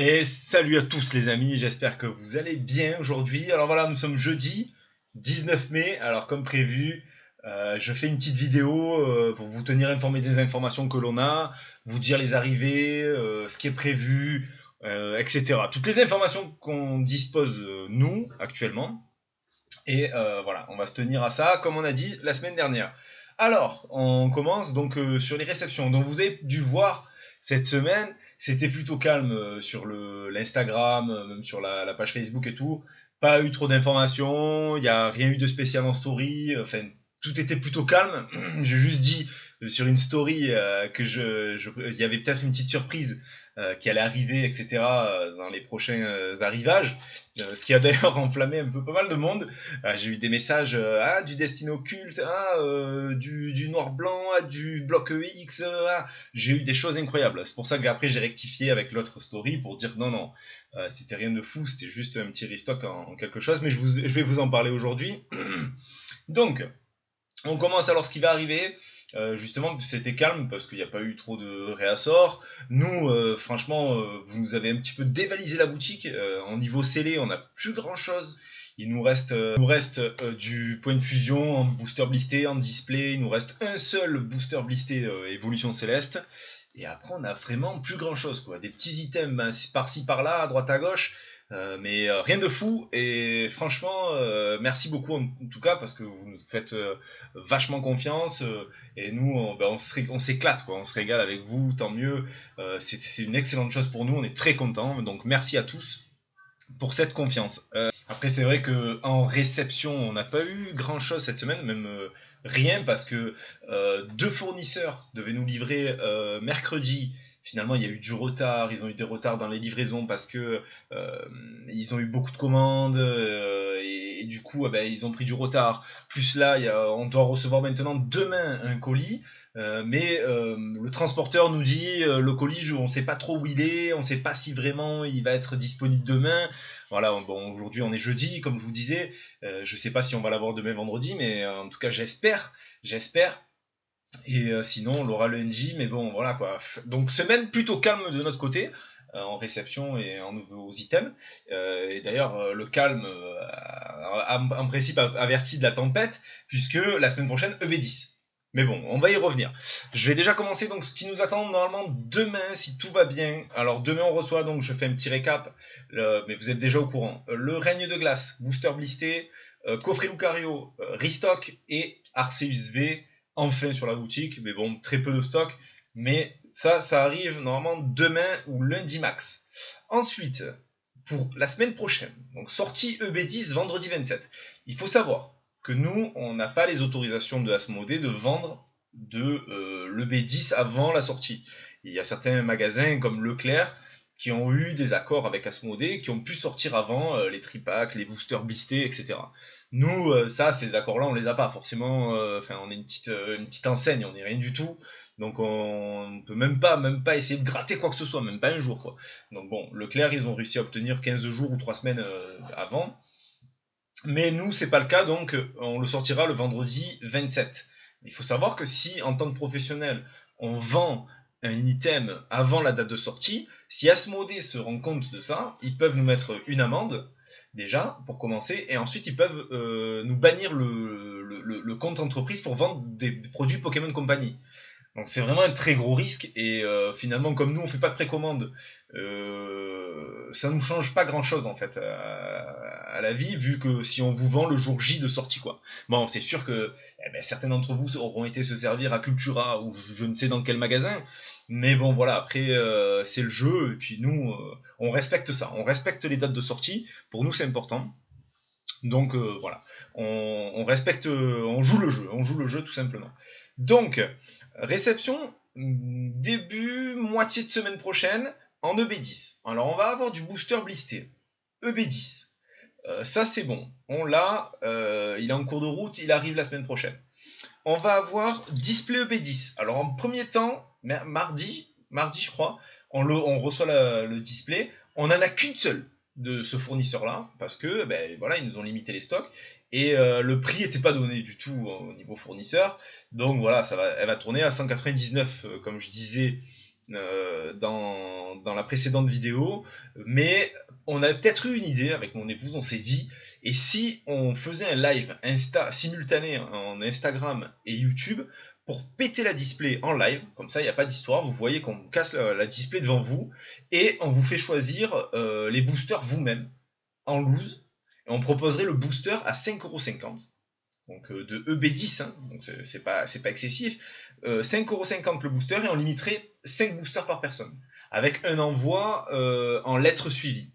Et salut à tous les amis, j'espère que vous allez bien aujourd'hui. Alors voilà, nous sommes jeudi 19 mai. Alors comme prévu, je fais une petite vidéo pour vous tenir informé des informations que l'on a, vous dire les arrivées, ce qui est prévu, etc. Toutes les informations qu'on dispose nous actuellement. Et voilà, on va se tenir à ça comme on a dit la semaine dernière. Alors, on commence donc sur les réceptions. Donc vous avez dû voir cette semaine, c'était plutôt calme sur l'Instagram, même sur la page Facebook et tout. Pas eu trop d'informations, il n'y a rien eu de spécial en story, enfin tout était plutôt calme. J'ai juste dit sur une story que il y avait peut-être une petite surprise qui allait arriver, etc. Dans les prochains arrivages. Ce qui a d'ailleurs enflammé un peu pas mal de monde. J'ai eu des messages du Destin Occulte, du Noir Blanc, du Bloc X. J'ai eu des choses incroyables. C'est pour ça qu'après j'ai rectifié avec l'autre story pour dire non, c'était rien de fou, c'était juste un petit restock en quelque chose, mais je vais vous en parler aujourd'hui. Donc, on commence alors ce qui va arriver. Justement, c'était calme parce qu'il n'y a pas eu trop de réassorts. Nous, franchement, vous nous avez un petit peu dévalisé la boutique. En niveau scellé, on n'a plus grand chose. Il nous reste du point de fusion en booster blisté, en display. Il nous reste un seul booster blisté évolution céleste. Et après, on a vraiment plus grand chose, quoi. Des petits items par-ci par-là, à droite à gauche. Mais rien de fou. Et franchement, merci beaucoup en tout cas parce que vous nous faites vachement confiance. Et nous, on s'éclate, quoi. On se régale avec vous, tant mieux. C'est une excellente chose pour nous. On est très contents. Donc merci à tous pour cette confiance. Après, c'est vrai que en réception, on n'a pas eu grand chose cette semaine, même rien, parce que deux fournisseurs devaient nous livrer mercredi. Finalement, il y a eu du retard. Ils ont eu des retards dans les livraisons parce que ils ont eu beaucoup de commandes et du coup, ils ont pris du retard. Plus là, on doit recevoir maintenant demain un colis. Mais le transporteur nous dit le colis, on ne sait pas trop où il est, on ne sait pas si vraiment il va être disponible demain. Voilà, bon, aujourd'hui on est jeudi, comme je vous disais. Je ne sais pas si on va l'avoir demain vendredi, mais en tout cas j'espère. Et sinon on l'aura le NJ, mais bon voilà quoi. Donc semaine plutôt calme de notre côté. En réception et en nouveaux items. Et d'ailleurs, le calme, en principe, averti de la tempête, puisque la semaine prochaine, EV10. Mais bon, on va y revenir. Je vais déjà commencer donc ce qui nous attend normalement demain, si tout va bien. Alors demain on reçoit donc, je fais un petit récap, mais vous êtes déjà au courant. Le règne de glace, booster blisté, coffret Lucario, restock et Arceus V enfin sur la boutique. Mais bon, très peu de stock. Mais ça arrive normalement demain ou lundi max. Ensuite, pour la semaine prochaine, donc sortie EB10 vendredi 27. Il faut savoir que nous, on n'a pas les autorisations de Asmodée de vendre de l'EB10 avant la sortie. Il y a certains magasins comme Leclerc qui ont eu des accords avec Asmodée, qui ont pu sortir avant les tripacks, les boosters blistés, etc. Nous, ces accords-là, on les a pas forcément. On est une petite enseigne, on n'est rien du tout. Donc on peut même pas essayer de gratter quoi que ce soit, même pas un jour, quoi. Donc bon, Leclerc, ils ont réussi à obtenir 15 jours ou 3 semaines avant. Mais nous, c'est pas le cas, donc on le sortira le vendredi 27. Il faut savoir que si, en tant que professionnel, on vend un item avant la date de sortie, si Asmodée se rend compte de ça, ils peuvent nous mettre une amende, déjà, pour commencer, et ensuite ils peuvent nous bannir le compte entreprise pour vendre des produits Pokémon Company. Donc c'est vraiment un très gros risque et finalement comme nous on fait pas de précommande, ça nous change pas grand chose en fait à la vie vu que si on vous vend le jour J de sortie quoi. Bon c'est sûr que certains d'entre vous auront été se servir à Cultura ou je ne sais dans quel magasin, mais bon voilà après c'est le jeu et puis nous on respecte ça, on respecte les dates de sortie, pour nous c'est important. Donc voilà, on respecte, on joue le jeu tout simplement. Donc, réception début, moitié de semaine prochaine en EB10. Alors on va avoir du booster blisté. EB10. Ça c'est bon. On l'a, il est en cours de route, il arrive la semaine prochaine. On va avoir display EB10. Alors en premier temps, mardi je crois, on reçoit le display. On n'en a qu'une seule de ce fournisseur-là, parce que voilà, ils nous ont limité les stocks, et le prix n'était pas donné du tout au niveau fournisseur, donc voilà, elle va tourner à 199, comme je disais dans la précédente vidéo, mais on a peut-être eu une idée avec mon épouse, on s'est dit, et si on faisait un live simultané en Instagram et YouTube pour péter la display en live, comme ça il n'y a pas d'histoire, vous voyez qu'on casse la display devant vous, et on vous fait choisir les boosters vous-même, en loose, et on proposerait le booster à 5,50€. Donc de EB10, hein, donc c'est pas excessif. 5,50€ le booster et on limiterait 5 boosters par personne. Avec un envoi en lettres suivies,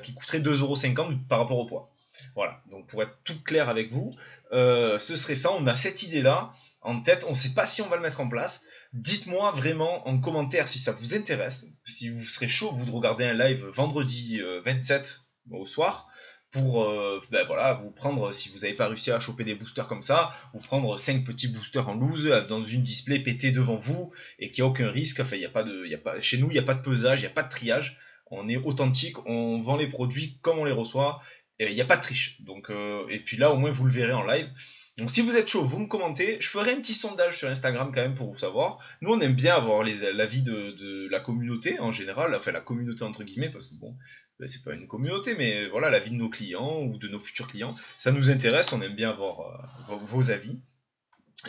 qui coûterait 2,50€ par rapport au poids. Voilà, donc pour être tout clair avec vous, ce serait ça, on a cette idée-là en tête, on ne sait pas si on va le mettre en place. Dites-moi vraiment en commentaire si ça vous intéresse, si vous serez chaud vous de regarder un live vendredi 27 au soir, pour voilà, vous prendre, si vous n'avez pas réussi à choper des boosters comme ça, vous prendre 5 petits boosters en loose dans une display pétée devant vous et qu'il n'y a aucun risque. Enfin, chez nous, il n'y a pas de pesage, il n'y a pas de triage. On est authentique, on vend les produits comme on les reçoit. Il n'y a pas de triche. Donc, et puis là, au moins, vous le verrez en live. Donc si vous êtes chaud, vous me commentez. Je ferai un petit sondage sur Instagram quand même pour vous savoir. Nous, on aime bien avoir l'avis de la communauté en général, enfin la communauté entre guillemets, parce que bon, c'est pas une communauté, mais voilà, l'avis de nos clients ou de nos futurs clients. Ça nous intéresse, on aime bien avoir vos avis.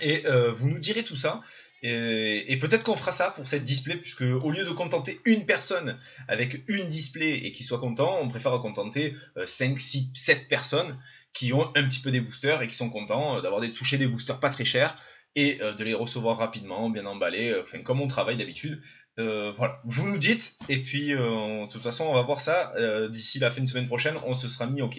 Et vous nous direz tout ça. Et peut-être qu'on fera ça pour cette display, puisque au lieu de contenter une personne avec une display et qui soit content, on préfère contenter 5, 6, 7 personnes qui ont un petit peu des boosters et qui sont contents d'avoir touché des boosters pas très chers et de les recevoir rapidement, bien emballés, enfin comme on travaille d'habitude. Voilà, vous nous dites, et puis de toute façon on va voir ça d'ici la fin de semaine prochaine, on se sera mis ok.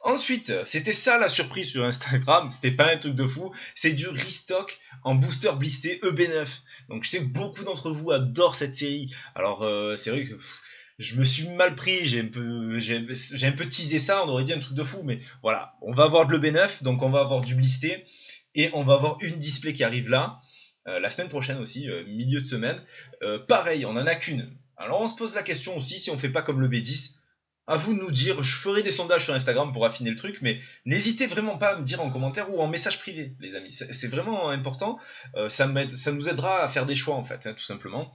Ensuite, c'était ça la surprise sur Instagram, c'était pas un truc de fou, c'est du restock en booster blisté EB9. Donc je sais que beaucoup d'entre vous adorent cette série, alors c'est vrai que je me suis mal pris, j'ai un peu teasé ça, on aurait dit un truc de fou, mais voilà, on va avoir de l'EB9, donc on va avoir du blisté, et on va avoir une display qui arrive là, la semaine prochaine aussi, milieu de semaine. Pareil, on en a qu'une. Alors on se pose la question aussi si on fait pas comme le B10. À vous de nous dire, je ferai des sondages sur Instagram pour affiner le truc, mais n'hésitez vraiment pas à me dire en commentaire ou en message privé, les amis. C'est vraiment important. Ça nous aidera à faire des choix en fait, hein, tout simplement.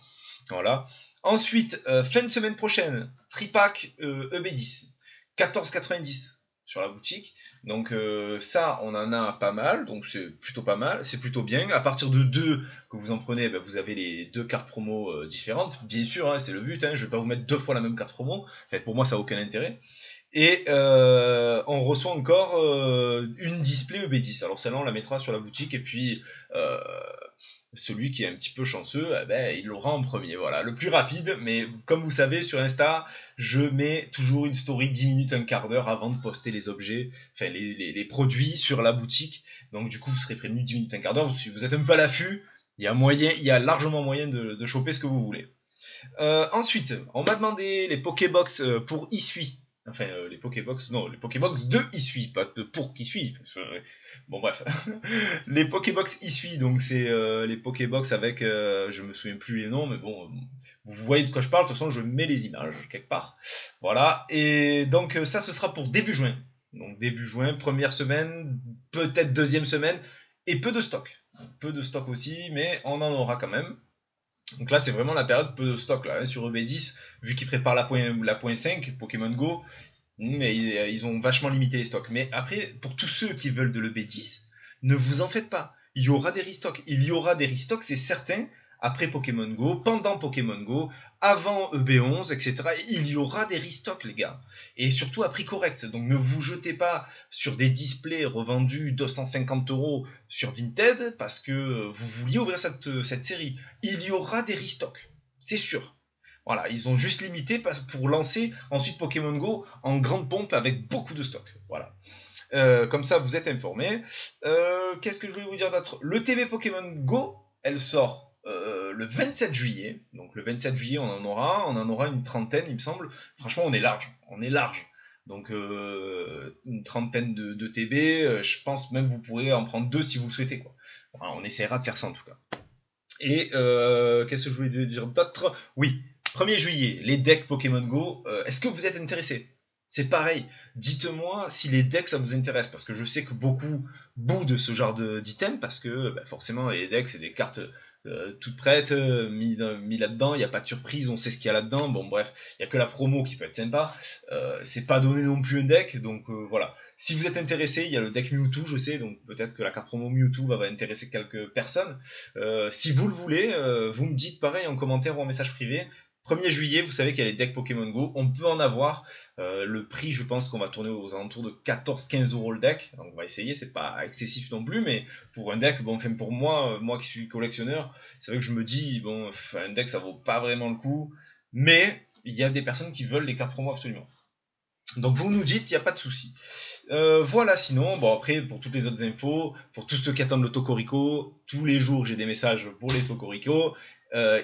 Voilà. Ensuite, fin de semaine prochaine, tripack EB10, 14,90 sur la boutique. Donc ça, on en a pas mal, donc c'est plutôt pas mal, c'est plutôt bien. À partir de 2 que vous en prenez, vous avez les 2 cartes promo différentes. Bien sûr, hein, c'est le but, hein, je vais pas vous mettre 2 fois la même carte promo. En fait, pour moi, ça n'a aucun intérêt. Et on reçoit encore une display EB10. Alors celle-là, on la mettra sur la boutique et puis celui qui est un petit peu chanceux, il l'aura en premier. Voilà, le plus rapide, mais comme vous savez, sur Insta, je mets toujours une story 10 minutes, un quart d'heure avant de poster les objets, enfin les produits sur la boutique. Donc du coup, vous serez prévenu 10 minutes, un quart d'heure. Si vous êtes un peu à l'affût, il y a largement moyen de choper ce que vous voulez. Ensuite, on m'a demandé les Pokébox pour Isui. Enfin, les Pokébox de Isui, pas de pour Isui. Bon, bref. Les Pokébox Isui, donc c'est les Pokébox avec, je me souviens plus les noms, mais bon, vous voyez de quoi je parle. De toute façon, je mets les images quelque part. Voilà. Et donc, ça, ce sera pour début juin. Donc, début juin, première semaine, peut-être deuxième semaine, et peu de stock. Peu de stock aussi, mais on en aura quand même. Donc là, c'est vraiment la période peu de stock là, hein, sur EB10, vu qu'ils préparent la point 5, Pokémon Go, mais ils ont vachement limité les stocks. Mais après, pour tous ceux qui veulent de l'EB10, ne vous en faites pas. Il y aura des restocks. Il y aura des restocks, c'est certain, après Pokémon Go, pendant Pokémon Go, avant EB11, etc. Il y aura des restocks, les gars. Et surtout à prix correct. Donc ne vous jetez pas sur des displays revendus 250€ sur Vinted parce que vous vouliez ouvrir cette série. Il y aura des restocks, c'est sûr. Voilà, ils ont juste limité pour lancer ensuite Pokémon Go en grande pompe avec beaucoup de stocks. Voilà. Comme ça, vous êtes informés. Qu'est-ce que je voulais vous dire d'autre ? Le TV Pokémon Go, elle sort le 27 juillet. Donc le 27 juillet, on en aura une trentaine, il me semble. Franchement, on est large. Donc une trentaine de TB. Je pense même que vous pourrez en prendre 2 si vous le souhaitez, quoi. Voilà, on essaiera de faire ça en tout cas. Et qu'est-ce que je voulais dire d'autre ? Oui, 1er juillet, les decks Pokémon Go. Est-ce que vous êtes intéressés ? C'est pareil. Dites-moi si les decks ça vous intéresse, parce que je sais que beaucoup boudent ce genre d'items, parce que bah, forcément les decks c'est des cartes toutes prêtes, mis là-dedans, il n'y a pas de surprise, on sait ce qu'il y a là-dedans, bon bref, il n'y a que la promo qui peut être sympa, c'est pas donné non plus un deck, donc voilà. Si vous êtes intéressé, il y a le deck Mewtwo, je sais, donc peut-être que la carte promo Mewtwo va intéresser quelques personnes. Si vous le voulez, vous me dites pareil en commentaire ou en message privé. 1er juillet, vous savez qu'il y a les decks Pokémon Go, on peut en avoir. Le prix, je pense qu'on va tourner aux alentours de 14-15 euros le deck. Donc on va essayer, c'est pas excessif non plus, mais pour un deck, bon, enfin pour moi qui suis collectionneur, c'est vrai que je me dis, bon, un deck ça vaut pas vraiment le coup, mais il y a des personnes qui veulent les cartes promo absolument. Donc vous nous dites, il n'y a pas de souci. Voilà, sinon, bon après, pour toutes les autres infos, pour tous ceux qui attendent le Tocorico, tous les jours j'ai des messages pour les Tocorico.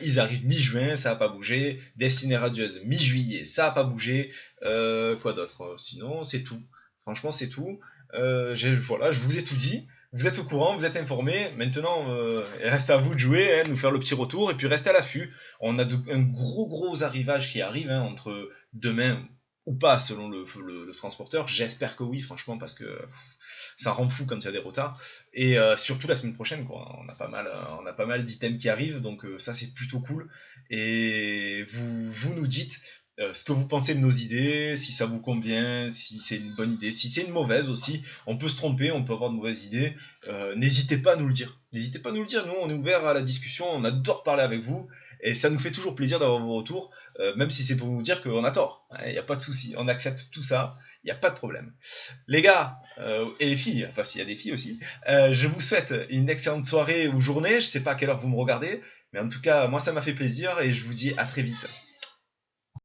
Ils arrivent mi-juin, ça n'a pas bougé. Destiny Radieuse mi-juillet, ça n'a pas bougé. Quoi d'autre? Sinon, c'est tout. Franchement, c'est tout. Voilà, je vous ai tout dit. Vous êtes au courant, vous êtes informés. Maintenant, il reste à vous de jouer, hein, nous faire le petit retour et puis restez à l'affût. On a un gros arrivage qui arrive hein, entre demain ou pas selon le transporteur. J'espère que oui, franchement, parce que ça rend fou quand il y a des retards. Et surtout la semaine prochaine, quoi. On a pas mal d'items qui arrivent, donc ça c'est plutôt cool. Et vous nous dites ce que vous pensez de nos idées, si ça vous convient, si c'est une bonne idée, si c'est une mauvaise aussi. On peut se tromper, on peut avoir de mauvaises idées. N'hésitez pas à nous le dire. N'hésitez pas à nous le dire. Nous, on est ouvert à la discussion, on adore parler avec vous. Et ça nous fait toujours plaisir d'avoir vos retours, même si c'est pour vous dire qu'on a tort. Il n'y a pas de souci, on accepte tout ça, il n'y a pas de problème. Les gars, et les filles, parce qu'il y a des filles aussi, je vous souhaite une excellente soirée ou journée. Je ne sais pas à quelle heure vous me regardez, mais en tout cas, moi ça m'a fait plaisir et je vous dis à très vite.